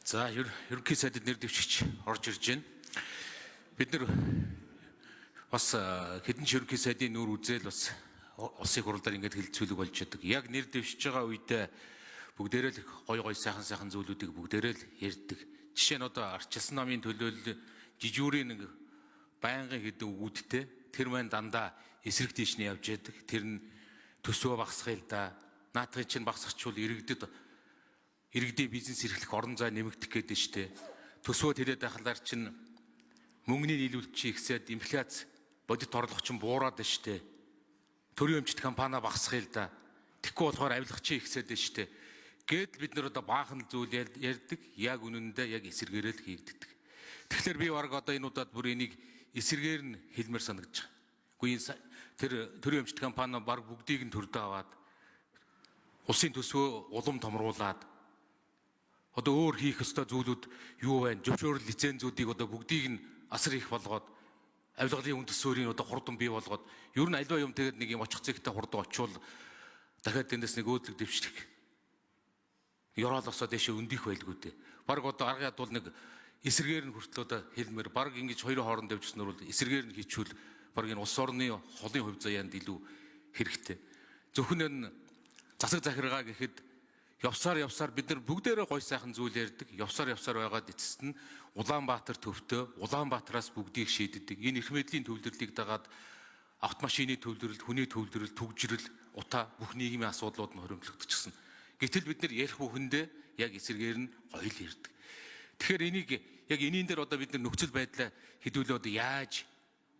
За ерөнхий сайдд нэр дэвшигч орж ирж байна. Бид нар бас хэдэн ч ерөнхий сайдын нүүр үзэл бас улсын хурлаар ингэж хэлцүүлэг болж байдаг. Яг нэр дэвшиж байгаа үедээ бүгдээрээ л гой сайхан зүйлүүдийг бүгдээрээ л ярьдаг. Жишээ нь одоо арчилсан намын төлөөлөл жижүүрийн нэг байнгын хэдэн үгүүдтэй тэр маань дандаа эсрэг тийш нь явж яадаг. Тэр нь төсвөө багасгая л да. Наадхыг чинь багасгачвал иргэдийн бизнес эрхлэх орон зай нэмэгдэх гэдэг нь штэ. Төсвөө тэрээд байхлаар чинь мөнгөний нийлүүлэлт чи ихсээд инфляц бодит орлого чинь буураад байна штэ. Төрийн өмчт компани багасгая л да. Тэгэхгүй болохоор авилга чи ихсээд байна штэ. Гэтэл бид нар одоо баахан зүйл ярьдаг. Яг үнэндээ яг эсэргээрээ л хийгддэг. Тэгэхээр би баг одоо энэ удаад бүр энийг эсэргээр нь хэлмээр санагдаж байна. Үгүй тэр төрийн өмчт компани баг бүгдийг нь төрдөө аваад улсын төсвөө улам томруулад одоо өөр хийх ёстой зүйлүүд юу байна? Зөвшөөрөл лицензүүдийг одоо бүгдийг нь асар их болгоод авилгалын үн төсвөрийн одоо хурдан бий болгоод ер нь альва юм тэгээд нэг юм очих зэгтэй хурдан очивол дахиад эндээс нэг өөдлөг дэвшдэг. Ёроолосоо дэше өндих байлгүй дээ. Бараг одоо аргын ядуул нэг эсэргээр нь хүртэл одоо хэлмээр бараг ингэж хоёрын хооронд явжснаар бол эсэргээр нь хийчихвэл бараг энэ улс орны холын хувь заяанд илүү хэрэгтэй. Зөвхөн энэ засаг захиргаа гэхэд явсаар бид нар бүгдээрээ гой сайхан зүйл ярьдаг. Явсаар байгаад эцэст нь Улаанбаатар төвтөө Улаанбаатараас бүгдийг шийддэг. Энэ эрх мэдлийн төвлөрлийг дагаад автомашины төвлөрөл, хүний төвлөрөл, түгжрэл, утаа бүх нийгмийн асуудлууд нь хоримтлогдчихсон. Гэтэл бид нар ярих бүхэндээ яг эсэргээр нь гоё л ярьдаг. Тэгэхээр энийг яг энийн дээр одоо бид нар нөхцөл байдлаа хэдүүлээ одоо яаж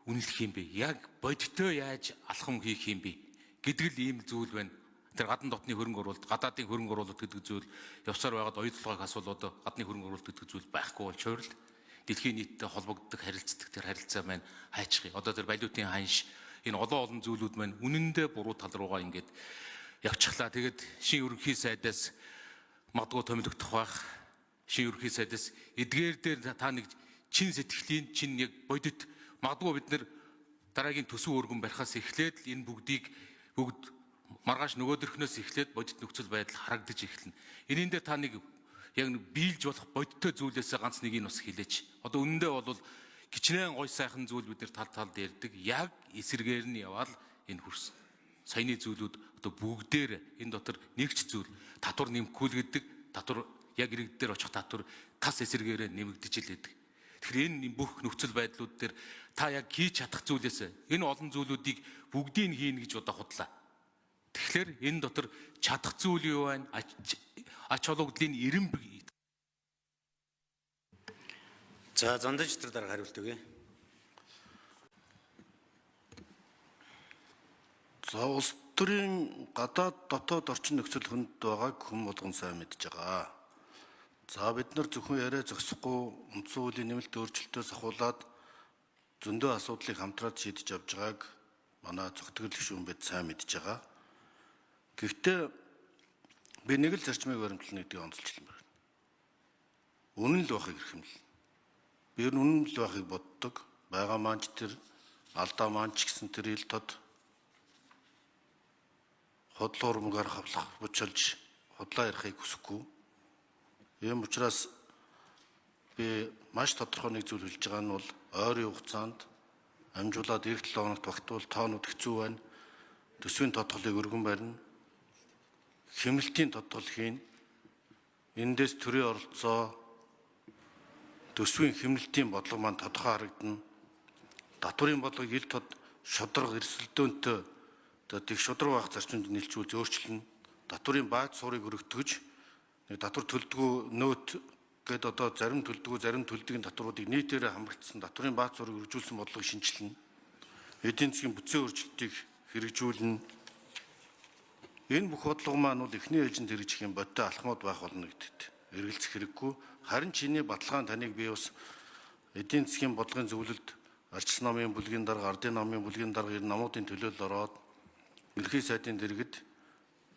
үнэлэх юм бэ? Яг бодиттой яаж алхам хийх юм бэ? Гэдэг л ийм зүйл байна. Тэр гадна дотны хөрөнгө оруулалт, гадаадын хөрөнгө оруулалт гэдэг зүйл явсаар байгаад оюутлогыг асуулаад гадны хөрөнгө оруулалт гэдэг зүйл байхгүй болчоор л дэлхийн нийтдээ холбогддог харилцдаг тэр харилцаа маань хайчих. Одоо тэр валютын ханш энэ олон зүйлүүд маань үнэндээ буруу тал руугаа ингээд явчихлаа. Тэгээд шин ерөнхий сайдаас магадгүй томилогдох байх. Шин ерөнхий сайдаас эдгээр дээр та нэг чин сэтгэлийн чин яг бодит магадгүй бид нар дараагийн төсөв өргөн барихаас эхлээд л энэ бүгдийг маргааш нөгөөдөрхнөөс эхлээд бодит нөхцөл байдал харагдаж эхэлнэ. Энийн дээр та нэг яг биелж болох бодиттой зүйлээсээ ганц нэгийг бас хэлээч. Одоо үнэндээ бол гिचнээн гой сайхан зүйл бид нар талд ярьдаг. Яг эсэргээр нь яваал энэ хүрсэн. Саяны зүйлүүд одоо бүгдээр энэ дотор нэгч зүйл татвар нэмэхгүй л гэдэг. Татвар яг иргэд дээр очих татвар тас эсэргээрээ нэмэгдэж л байдаг. Тэгэхээр энэ бүх нөхцөл байдлууд дээр та яг хийж чадах зүйлээс энэ олон зүйлүүдийг бүгдийг хийнэ гэж одоо худлаа. Тэгэхээр энэ дотор чадах зүйл юу байна? Ач холбогдлын эрэм. За зандаж тэр дарга хариулт өгье. За улс төрийн гадаад дотоод орчин нөхцөл хүнд байгааг хүн болгон сайн мэдж байгаа. За бид нар зөвхөн яриа зогсохгүй үндсэн хуулийн нэмэлт өөрчлөлтөөс ахуулаад зөндөө асуудлыг хамтраад шийдэж авч байгааг манай зөвхөн гишүүн бид сайн мэдж байгаа. Гэхдээ би нэг л зарчмыг баримтлана гэдгийг онцлжлан байна. Үнэн л байхыг эрхэмлэн. Би үнэн л байхыг боддог. Бага маань ч тэр алдаа маань ч гэсэн тэр ил тод хотлоор мөнгөөр хавлах бучилж хотлоо ярихыг хүсэхгүй. Ийм учраас би маш тодорхой нэг зүйл хэлж байгаа нь бол ойрын хугацаанд амжуулаад эх 7 хоногт багтвал тоонууд хэцүү байна. Төсвийн тодголыг өргөн барина. Хэмнэлтийн тодгол хийн. Эндээс төрийн оролцоо төсвийн хэмнэлтийн бодлого маань тодорхой харагдана. Татварын бодлогыг ил тод шудраг эрсдэлдөөнтэй тэг шудраг байх зарчимд нийлжүүлж өөрчлөнө. Татварын бааз суурийг өргөтгөж нэг татвар төлдгөө нөөт гээд одоо зарим төлдгийн татваруудыг нийтээр хамрагдсан татварын бааз суурийг өргөжүүлсэн бодлогыг шинжилнэ. Эдийн засгийн бүтцийн өөрчлөлтийг хэрэгжүүлнэ. Энэ бүх бодлого маань бол эхний ээлжинд хэрэгжих юм бодтой алхмууд байх болно гэдэгт эргэлзэх хэрэггүй. Харин чиний баталгаан таныг би бас эдийн засгийн бодлогын зөвлөлд арчилсан намын бүлгийн дарга, ардын намын бүлгийн дарга энэ намуудын төлөөлөл ороод ерхий сайдын дэргэд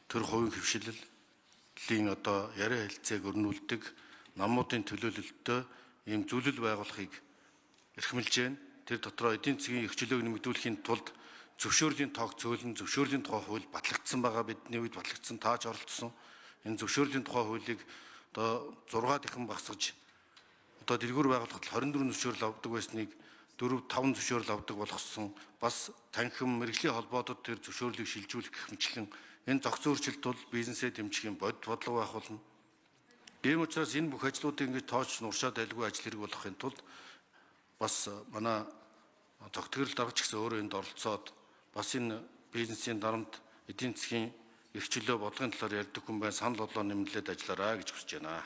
төр хувийн хөвшиллийн одоо яриа хэлцээг өрнүүлдэг намуудын төлөөлөлтөд ийм зөвлөл байгуулахыг эрхэмлж байна. Тэр дотроо эдийн засгийн эрхчлөөг нэмэгдүүлэхийн тулд зөвшөөрлийн тоог цөөлөн зөвшөөрлийн тухай хууль батлагдсан байгаа. Бидний үед батлагдсан тааж оролцсон. Энэ зөвшөөрлийн тухай хуулийг одоо 6 дахин багасгаж одоо дэлгүүр байгуулахад 24 зөвшөөрөл авдаг байсныг 4-5 зөвшөөрөл авдаг болгосон бас танхим мэрэгжлийн холбоотод тэр зөвшөөрлийг шилжүүлэх гэх мэтлэн энэ зохицон өөрчлөлт бол бизнесээ дэмжих бодит бодлого байх болно. Ийм учраас энэ бүх ажлуудыг ингэж тооч нуршаад айлгүй ажил хэрэг болгохын тулд бас манай тогтгорол даргач гэсэн өөрөө энд оролцоод бас энэ бизнесийн дарамт эдийн засгийн эрх чөлөө бодлогын талаар ярьдаг хүн байна, санал бодлоо нэмэлээд ажиллаарай гэж хүсэж байна.